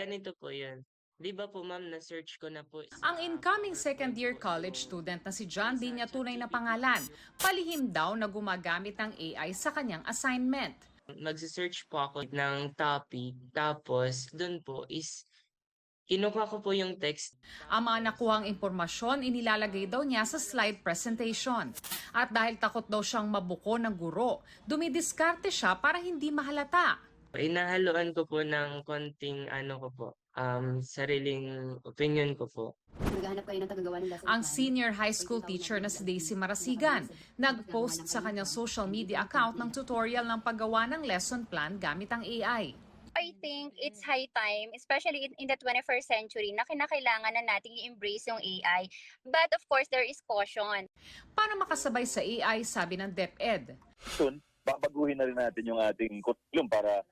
ganito po yun. 'Di ba po ma'am na-search ko na po Ang sa incoming PowerPoint second-year po college yung student na si John sa di niya tunay na ChatGPT po pangalan. yung Palihim daw na gumagamit ng AI sa kanyang assignment. magse-search po ako ng topic tapos dun po is kinuha ko po yung text Ang mga tapos nakuhang impormasyon inilalagay daw niya sa slide presentation. At dahil takot daw siyang mabuko ng guro, dumidiskarte siya para hindi mahalata. inahaluan ko po ng konting ano ko po, sariling opinyon ko po. Naghahanap kayo ng tagagawa ng lesson Ang plan. senior high school teacher na si Daisy Marasigan nag-post sa kanyang social media account ng tutorial ng paggawa ng lesson plan gamit ang AI. I think it's high time, especially in the 21st century, na kinakailangan na nating i-embrace yung AI. But of course, there is caution. Para makasabay sa AI, sabi ng DepEd. Soon, babaguhin na rin natin yung ating curriculum para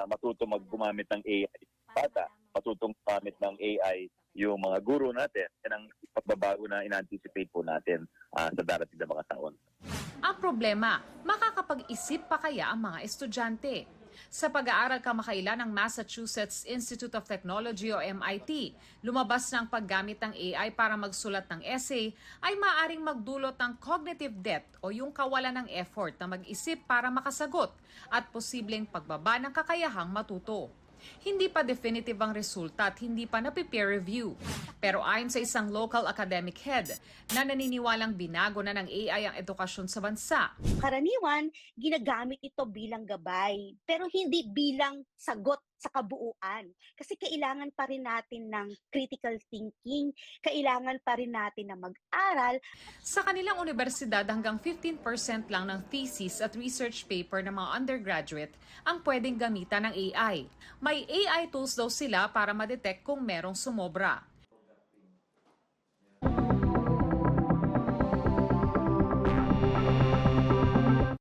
matuto gumamit ng AI. Bata, matutong gumamit ng AI yung mga guro natin. Yan ang pagbabago na in-anticipate po natin sa darating na mga taon. Ang problema, makakapag-isip pa kaya ang mga estudyante? Sa pag-aaral kamakailan ng Massachusetts Institute of Technology o MIT, lumabas na ang paggamit ng AI para magsulat ng essay ay maaaring magdulot ng cognitive debt o yung kawalan ng effort na mag-isip para makasagot at posibleng pagbaba ng kakayahang matuto. Hindi pa definitive ang resulta at hindi pa napi-peer review. Pero ayon sa isang local academic head na naniniwalang binago na ng AI ang edukasyon sa bansa, Karaniwan, ginagamit ito bilang gabay, pero hindi bilang sagot sa kabuuan. Kasi kailangan pa rin natin ng critical thinking, kailangan pa rin natin na mag-aral. sa kanilang universidad hanggang 15% lang ng thesis at research paper ng mga undergraduate ang pwedeng gamitan ng AI. May AI tools daw sila para ma-detect kung merong sumobra.